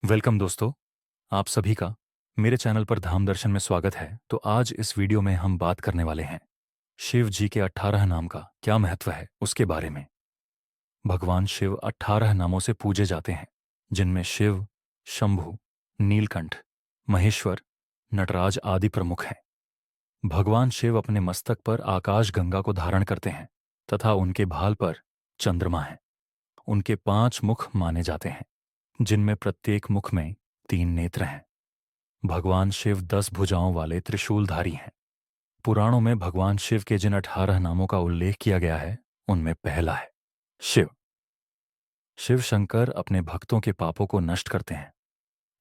Welcome दोस्तों, आप सभी का मेरे चैनल पर धाम दर्शन में स्वागत है। तो आज इस वीडियो में हम बात करने वाले हैं शिव जी के 18 नाम का क्या महत्व है उसके बारे में। भगवान शिव 18 नामों से पूजे जाते हैं, जिनमें शिव, शंभु, नीलकंठ, महेश्वर, नटराज आदि प्रमुख हैं। भगवान शिव अपने मस्तक पर आकाश गंगा को धारण करते हैं तथा उनके भाल पर चंद्रमा है। उनके 5 मुख माने जाते हैं, जिनमें प्रत्येक मुख में 3 नेत्र हैं। भगवान शिव 10 भुजाओं वाले त्रिशूलधारी हैं। पुराणों में भगवान शिव के जिन 18 नामों का उल्लेख किया गया है, उनमें पहला है शिव। शिव शंकर अपने भक्तों के पापों को नष्ट करते हैं।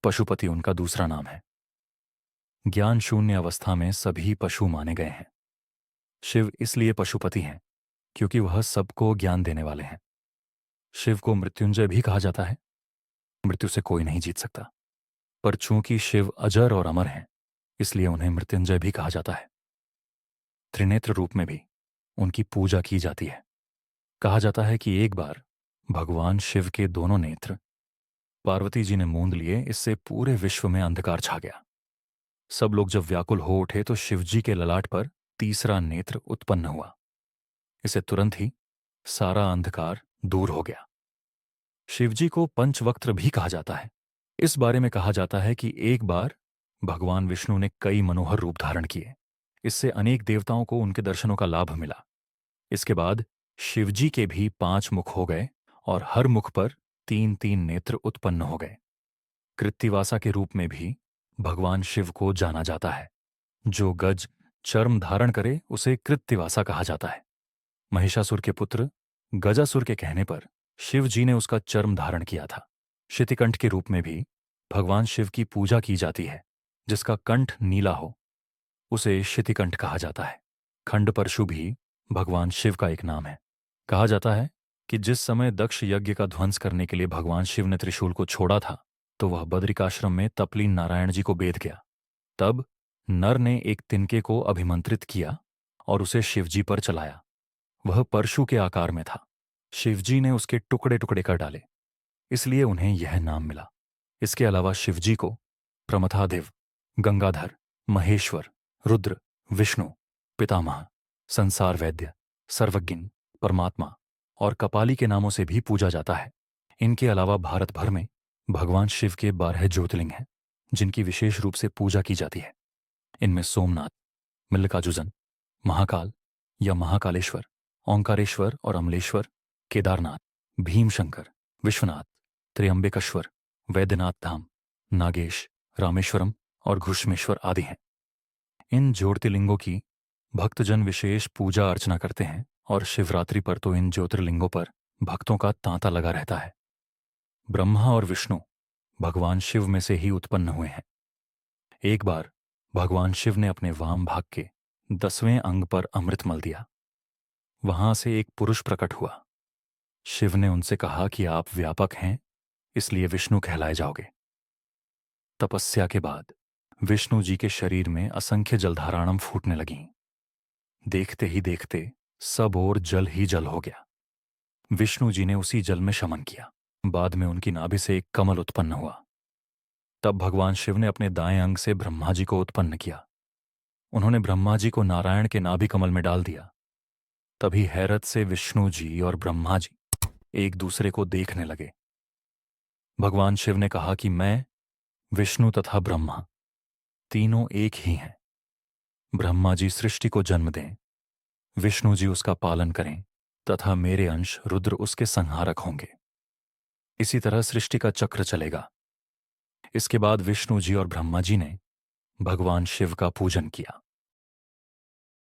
पशुपति उनका दूसरा नाम है। ज्ञान शून्य अवस्था में सभी पशु माने गए हैं। शिव इसलिए पशुपति हैं क्योंकि वह सबको ज्ञान देने वाले हैं। शिव को मृत्युंजय भी कहा जाता है। मृत्यु से कोई नहीं जीत सकता, पर चूंकि शिव अजर और अमर हैं, इसलिए उन्हें मृत्युंजय भी कहा जाता है। त्रिनेत्र रूप में भी उनकी पूजा की जाती है। कहा जाता है कि एक बार भगवान शिव के दोनों नेत्र पार्वती जी ने मूंद लिए, इससे पूरे विश्व में अंधकार छा गया। सब लोग जब व्याकुल हो उठे तो शिवजी के ललाट पर तीसरा नेत्र उत्पन्न हुआ। इसे तुरंत ही सारा अंधकार दूर हो गया। शिवजी को पंचवक्त्र भी कहा जाता है। इस बारे में कहा जाता है कि एक बार भगवान विष्णु ने कई मनोहर रूप धारण किए। इससे अनेक देवताओं को उनके दर्शनों का लाभ मिला। इसके बाद शिवजी के भी 5 मुख हो गए और हर मुख पर 3-3 नेत्र उत्पन्न हो गए। कृत्तिवासा के रूप में भी भगवान शिव को जाना जाता है। जो गज चर्म धारण करे उसे कृत्तिवासा कहा जाता है। महिषासुर के पुत्र गजासुर के कहने पर शिव जी ने उसका चर्म धारण किया था। शितिकंठ के रूप में भी भगवान शिव की पूजा की जाती है। जिसका कंठ नीला हो उसे शितिकंठ कहा जाता है। खंड परशु भी भगवान शिव का एक नाम है। कहा जाता है कि जिस समय दक्ष यज्ञ का ध्वंस करने के लिए भगवान शिव ने त्रिशूल को छोड़ा था, तो वह बद्रिकाश्रम में तपलीन नारायण जी को बेध गया। तब नर ने एक तिनके को अभिमंत्रित किया और उसे शिवजी पर चलाया। वह परशु के आकार में था। शिवजी ने उसके टुकड़े टुकड़े कर डाले, इसलिए उन्हें यह नाम मिला। इसके अलावा शिवजी को प्रमथादेव, गंगाधर, महेश्वर, रुद्र, विष्णु, पितामह, संसार वैद्य, सर्वज्ञ, परमात्मा और कपाली के नामों से भी पूजा जाता है। इनके अलावा भारत भर में भगवान शिव के 12 ज्योतिर्लिंग हैं, जिनकी विशेष रूप से पूजा की जाती है। इनमें सोमनाथ, मल्लिकार्जुन, महाकाल या महाकालेश्वर, ओंकारेश्वर और अमलेश्वर, केदारनाथ, भीमशंकर, विश्वनाथ, त्र्यंबकेश्वर, वैद्यनाथ धाम, नागेश, रामेश्वरम और घुश्मेश्वर आदि हैं। इन ज्योतिर्लिंगों की भक्तजन विशेष पूजा अर्चना करते हैं और शिवरात्रि पर तो इन ज्योतिर्लिंगों पर भक्तों का तांता लगा रहता है। ब्रह्मा और विष्णु भगवान शिव में से ही उत्पन्न हुए हैं। एक बार भगवान शिव ने अपने वाम भाग के 10वें अंग पर अमृत मल दिया। वहां से एक पुरुष प्रकट हुआ। शिव ने उनसे कहा कि आप व्यापक हैं, इसलिए विष्णु कहलाए जाओगे। तपस्या के बाद विष्णु जी के शरीर में असंख्य जलधाराणम फूटने लगीं। देखते ही देखते सब ओर जल ही जल हो गया। विष्णु जी ने उसी जल में शमन किया। बाद में उनकी नाभि से एक कमल उत्पन्न हुआ। तब भगवान शिव ने अपने दाएं अंग से ब्रह्मा जी को उत्पन्न किया। उन्होंने ब्रह्मा जी को नारायण के नाभि कमल में डाल दिया। तभी हैरत से विष्णु जी और ब्रह्मा जी एक दूसरे को देखने लगे। भगवान शिव ने कहा कि मैं, विष्णु तथा ब्रह्मा तीनों एक ही हैं। ब्रह्मा जी सृष्टि को जन्म दें, विष्णु जी उसका पालन करें तथा मेरे अंश रुद्र उसके संहारक होंगे। इसी तरह सृष्टि का चक्र चलेगा। इसके बाद विष्णु जी और ब्रह्मा जी ने भगवान शिव का पूजन किया।